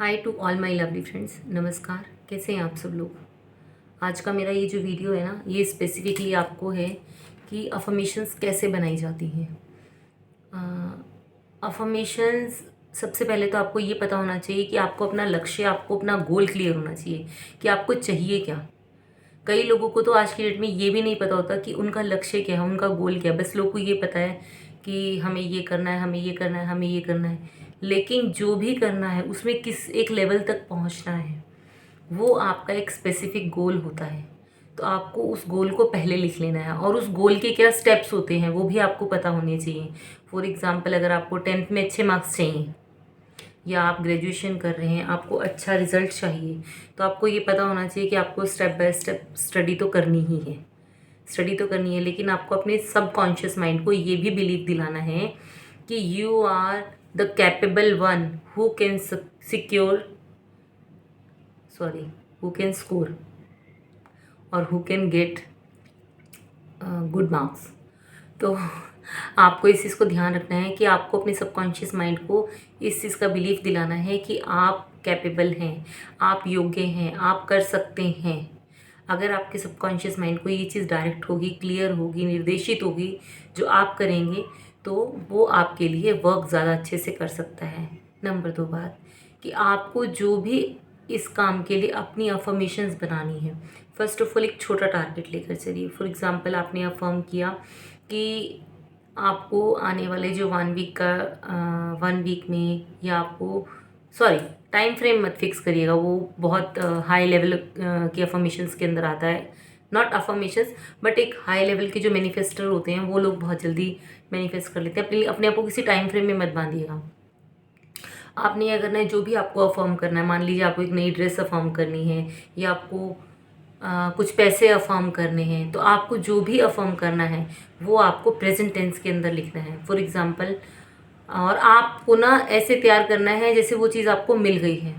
Hi to all my lovely friends. नमस्कार, कैसे हैं आप सब लोग। आज का मेरा ये जो वीडियो है ना, ये स्पेसिफिकली आपको है कि अफर्मेशंस कैसे बनाई जाती हैं। अफर्मेशंस सबसे पहले तो आपको ये पता होना चाहिए कि आपको अपना लक्ष्य, आपको अपना गोल क्लियर होना चाहिए कि आपको चाहिए क्या। कई लोगों को तो आज की डेट में ये भी नहीं पता होता कि उनका लक्ष्य क्या है, उनका गोल क्या है। बस लोग को ये पता है कि हमें ये करना है, हमें ये करना है, हमें ये करना है। लेकिन जो भी करना है उसमें किस एक लेवल तक पहुंचना है, वो आपका एक स्पेसिफिक गोल होता है। तो आपको उस गोल को पहले लिख लेना है और उस गोल के क्या स्टेप्स होते हैं वो भी आपको पता होने चाहिए। फॉर एग्ज़ाम्पल, अगर आपको 10th में अच्छे मार्क्स चाहिए या आप ग्रेजुएशन कर रहे हैं, आपको अच्छा रिजल्ट चाहिए, तो आपको ये पता होना चाहिए कि आपको स्टेप बाय स्टेप स्टडी तो करनी ही है। स्टडी तो करनी है, लेकिन आपको अपने सबकॉन्शियस माइंड को ये भी बिलीव दिलाना है कि you are the capable one who can secure sorry who can score और who can get good marks. तो आपको इस चीज़ को ध्यान रखना है कि आपको अपने सबकॉन्शियस माइंड को इस चीज़ का बिलीफ दिलाना है कि आप कैपेबल हैं, आप योग्य हैं, आप कर सकते हैं। अगर आपके सबकॉन्शियस माइंड को ये चीज़ डायरेक्ट होगी, क्लियर होगी, निर्देशित होगी, जो आप करेंगे, तो वो आपके लिए वर्क ज़्यादा अच्छे से कर सकता है। नंबर 2 बात कि आपको जो भी इस काम के लिए अपनी अफर्मेशंस बनानी है, फर्स्ट ऑफ ऑल एक छोटा टारगेट लेकर चलिए। फॉर एग्ज़ाम्पल, आपने अफर्म किया कि आपको आने वाले जो 1 वीक में, या आपको सॉरी टाइम फ्रेम मत फिक्स करिएगा, वो बहुत हाई लेवल के अफर्मेशंस के अंदर आता है। नॉट अफर्मेशंस बट एक हाई लेवल के जो मैनिफेस्टर होते हैं वो लोग बहुत जल्दी मैनिफेस्ट कर लेते हैं। अपने आप को किसी टाइम फ्रेम में मत बांधिएगा। आपने क्या करना है, जो भी आपको अफर्म करना है, मान लीजिए आपको एक नई ड्रेस अफर्म करनी है या आपको कुछ पैसे अफर्म करने हैं, तो आपको जो भी अफर्म करना है वो आपको प्रेजेंट टेंस के अंदर लिखना है। फॉर एग्ज़ाम्पल, और आपको ना ऐसे तैयार करना है जैसे वो चीज़ आपको मिल गई है,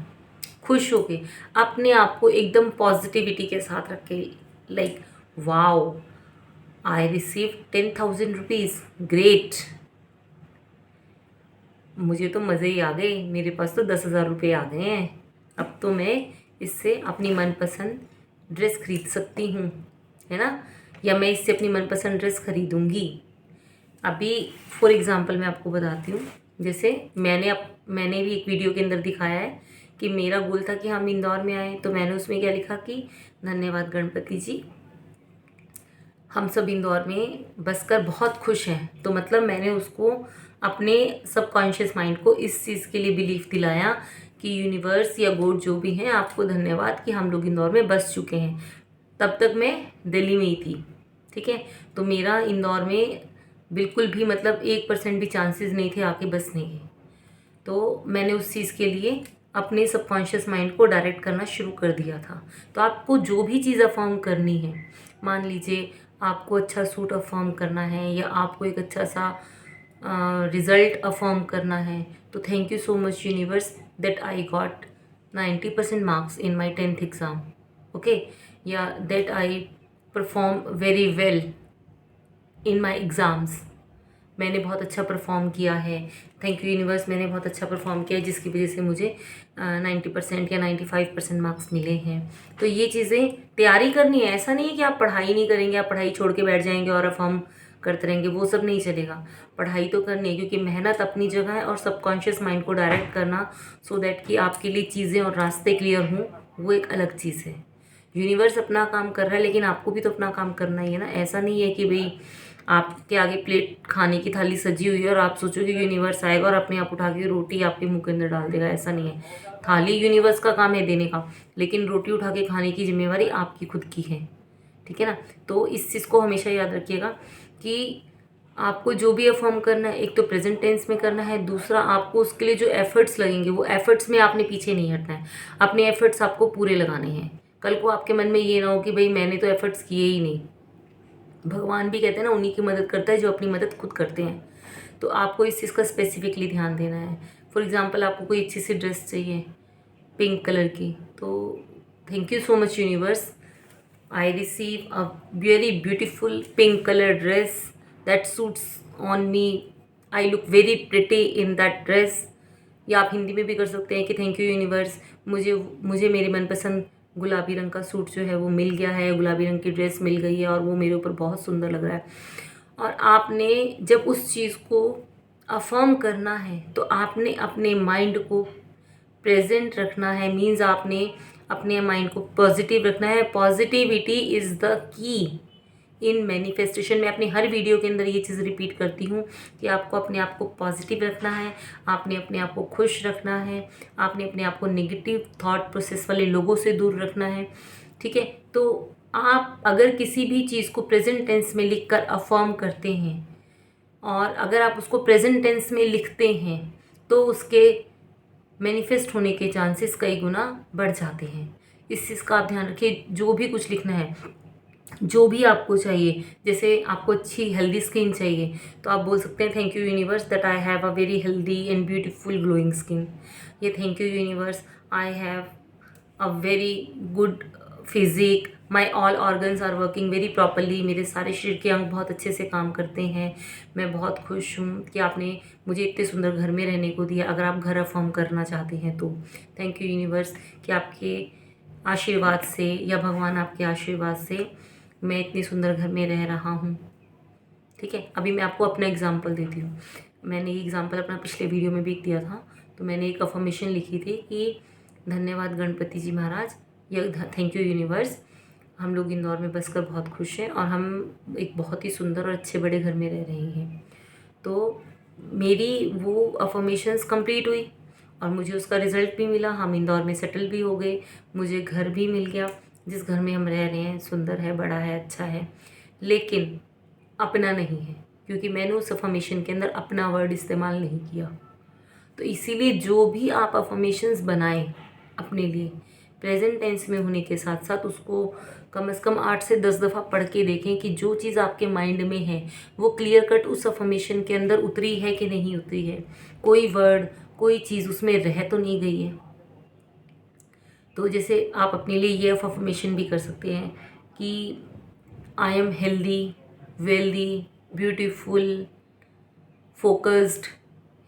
खुश होके, अपने आप को एकदम पॉजिटिविटी के साथ रख के, like wow, I receive 10,000 rupees, great, मुझे तो मज़े ही आ गए, मेरे पास तो 10,000 रुपये आ गए हैं, अब तो मैं इससे अपनी मनपसंद ड्रेस खरीद सकती हूँ, है ना, या मैं इससे अपनी मनपसंद ड्रेस खरीदूँगी। अभी फॉर एग्ज़ाम्पल मैं आपको बताती हूँ, जैसे मैंने भी एक वीडियो के अंदर दिखाया है कि मेरा गोल था कि हम इंदौर में आए, तो मैंने उसमें क्या लिखा कि धन्यवाद गणपति जी, हम सब इंदौर में बस कर बहुत खुश हैं। तो मतलब मैंने उसको अपने सबकॉन्शियस माइंड को इस चीज़ के लिए बिलीफ दिलाया कि यूनिवर्स या गॉड जो भी हैं, आपको धन्यवाद कि हम लोग इंदौर में बस चुके हैं। तब तक मैं दिल्ली में ही थी, ठीक है। तो मेरा इंदौर में बिल्कुल भी मतलब 1% भी चांसेस नहीं थे आके बसने के। तो मैंने उस चीज़ के लिए अपने सबकॉन्शियस माइंड को डायरेक्ट करना शुरू कर दिया था। तो आपको जो भी चीज़ अफर्म करनी है, मान लीजिए आपको अच्छा सूट अफर्म करना है या आपको एक अच्छा सा रिज़ल्ट अफर्म करना है, तो thank you so much universe that I got 90% marks in my 10th exam, okay, या that I perform very well in my exams, मैंने बहुत अच्छा परफॉर्म किया है, थैंक यू यूनिवर्स, मैंने बहुत अच्छा परफॉर्म किया है जिसकी वजह से मुझे 90% या 95% मार्क्स मिले हैं। तो ये चीज़ें तैयारी करनी है, ऐसा नहीं है कि आप पढ़ाई नहीं करेंगे, आप पढ़ाई छोड़ के बैठ जाएंगे और अफर्म करते रहेंगे, वो सब नहीं चलेगा। पढ़ाई तो करनी है, क्योंकि मेहनत अपनी जगह है, और सबकॉन्शियस माइंड को डायरेक्ट करना सो दैट कि आपके लिए चीज़ें और रास्ते क्लियर हों, वो एक अलग चीज़ है। यूनिवर्स अपना काम कर रहा है, लेकिन आपको भी तो अपना काम करना ही है ना। ऐसा नहीं है कि भाई आपके आगे प्लेट खाने की थाली सजी हुई है और आप सोचो कि यूनिवर्स आएगा और अपने आप उठा के रोटी आपके मुंह के अंदर डाल देगा, ऐसा नहीं है। थाली यूनिवर्स का काम है देने का, लेकिन रोटी उठा के खाने की जिम्मेवारी आपकी खुद की है, ठीक है ना। तो इस चीज़ को हमेशा याद रखिएगा कि आपको जो भी अफर्म करना है, एक तो प्रेजेंट टेंस में करना है, दूसरा आपको उसके लिए जो एफर्ट्स लगेंगे वो एफर्ट्स में आपने पीछे नहीं हटना है, अपने एफर्ट्स आपको पूरे लगाने हैं। कल को आपके मन में ये ना हो कि भाई मैंने तो एफर्ट्स किए ही नहीं। भगवान भी कहते हैं ना, उन्हीं की मदद करता है जो अपनी मदद खुद करते हैं। तो आपको इस चीज़ का स्पेसिफिकली ध्यान देना है। फॉर एग्ज़ाम्पल, आपको कोई अच्छी सी ड्रेस चाहिए पिंक कलर की, तो thank you so much universe, I receive a very beautiful pink colour dress that suits on me, I look very pretty in that dress, या आप हिंदी में भी कर सकते हैं कि थैंक यू यूनिवर्स, मुझे मुझे मेरे मनपसंद गुलाबी रंग का सूट जो है वो मिल गया है, गुलाबी रंग की ड्रेस मिल गई है और वो मेरे ऊपर बहुत सुंदर लग रहा है। और आपने जब उस चीज़ को अफर्म करना है तो आपने अपने माइंड को प्रेजेंट रखना है, मीन्स आपने अपने माइंड को पॉजिटिव रखना है। Positivity is the key in manifestation. मैं अपनी हर वीडियो के अंदर ये चीज़ रिपीट करती हूँ कि आपको अपने आप को पॉजिटिव रखना है, आपने अपने आप को खुश रखना है, आपने अपने आप को नेगेटिव थॉट प्रोसेस वाले लोगों से दूर रखना है। ठीक है, तो आप अगर किसी भी चीज़ को प्रेजेंट टेंस में लिख कर अफर्म करते हैं और अगर आप उसको प्रेजेंट टेंस में लिखते हैं तो उसके मैनिफेस्ट होने के चांसेस कई गुना बढ़ जाते हैं। इस चीज़ का आप ध्यान रखिए। जो भी कुछ लिखना है, जो भी आपको चाहिए, जैसे आपको अच्छी हेल्दी स्किन चाहिए तो आप बोल सकते हैं thank you universe that I have a very healthy and beautiful glowing skin. ये thank you universe I have a very good physique, my all organs are working very properly. मेरे सारे शरीर के अंग बहुत अच्छे से काम करते हैं। मैं बहुत खुश हूँ कि आपने मुझे इतने सुंदर घर में रहने को दिया। अगर आप घर अफर्म करना चाहते हैं तो थैंक यू यूनिवर्स कि आपके आशीर्वाद से या भगवान आपके आशीर्वाद से मैं इतनी सुंदर घर में रह रहा हूँ। ठीक है, अभी मैं आपको अपना एग्जाम्पल देती हूँ। मैंने ये एग्जाम्पल अपना पिछले वीडियो में भी दिया था। तो मैंने एक अफर्मेशन लिखी थी कि धन्यवाद गणपति जी महाराज या थैंक यू यूनिवर्स, हम लोग इंदौर में बसकर बहुत खुश हैं और हम एक बहुत ही सुंदर और अच्छे बड़े घर में रह रहे हैं। तो मेरी वो अफर्मेशंस कंप्लीट हुई और मुझे उसका रिज़ल्ट भी मिला। हम इंदौर में सेटल भी हो गए, मुझे घर भी मिल गया। जिस घर में हम रह रहे हैं सुंदर है, बड़ा है, अच्छा है, लेकिन अपना नहीं है, क्योंकि मैंने उस अफर्मेशन के अंदर अपना वर्ड इस्तेमाल नहीं किया। तो इसीलिए जो भी आप अफर्मेशंस बनाएं अपने लिए, प्रेजेंट टेंस में होने के साथ साथ उसको कम से कम 8 से 10 दफ़ा पढ़ के देखें कि जो चीज़ आपके माइंड में है वो क्लियर कट उस अफर्मेशन के अंदर उतरी है कि नहीं उतरी है, कोई वर्ड कोई चीज़ उसमें रह तो नहीं गई है। तो जैसे आप अपने लिए ये अफर्मेशन भी कर सकते हैं कि I am healthy, wealthy, beautiful, focused,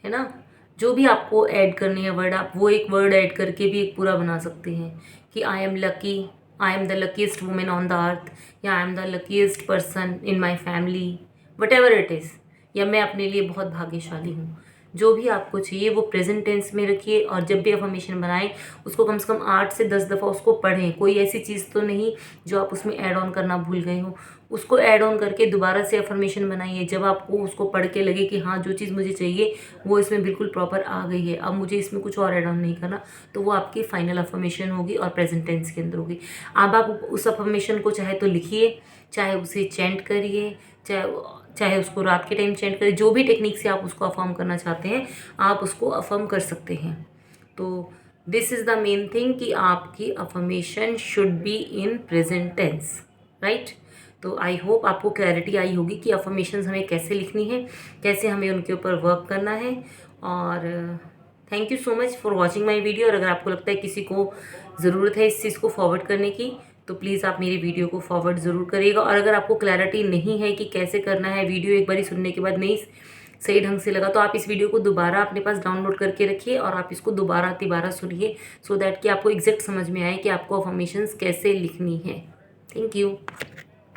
है ना। जो भी आपको ऐड करने हैं वर्ड, आप वो एक वर्ड ऐड करके भी एक पूरा बना सकते हैं कि I am lucky, I am the luckiest women on the earth, या I am the luckiest person in my family, whatever it is, या मैं अपने लिए बहुत भाग्यशाली हूँ। जो भी आपको चाहिए वो प्रेजेंट टेंस में रखिए और जब भी अफर्मेशन बनाएं उसको कम से कम 8 से 10 दफ़ा उसको पढ़ें। कोई ऐसी चीज़ तो नहीं जो आप उसमें ऐड ऑन करना भूल गए हो, उसको ऐड ऑन करके दोबारा से अफर्मेशन बनाइए। जब आपको उसको पढ़ के लगे कि हाँ जो चीज़ मुझे चाहिए वो इसमें बिल्कुल प्रॉपर आ गई है, अब मुझे इसमें कुछ और ऐड ऑन नहीं करना, तो वो आपकी फाइनल अफर्मेशन होगी और प्रेजेंट टेंस के अंदर होगी। अब आप उस अफर्मेशन को चाहे तो लिखिए, चाहे उसे चैंट करिए, चाहे उसको रात के टाइम चैंट करिए, जो भी टेक्निक से आप उसको अफर्म करना चाहते हैं आप उसको अफर्म कर सकते हैं। तो this is the main thing कि आपकी affirmation should be in present tense, right. तो आई होप आपको क्लैरिटी आई होगी कि अफर्मेशंस हमें कैसे लिखनी है, कैसे हमें उनके ऊपर वर्क करना है। और thank you so much for watching my video. और अगर आपको लगता है किसी को ज़रूरत है इस चीज़ को फॉरवर्ड करने की तो प्लीज़ आप मेरी वीडियो को फॉरवर्ड ज़रूर करिएगा। और अगर आपको क्लैरिटी नहीं है कि कैसे करना है, वीडियो एक बारी सुनने के बाद नहीं सही ढंग से लगा, तो आप इस वीडियो को दोबारा अपने पास डाउनलोड करके रखिए और आप इसको दोबारा तिबारा सुनिए, सो दैट कि आपको एग्जैक्ट समझ में आए कि आपको अफर्मेशंस कैसे लिखनी है। Thank you.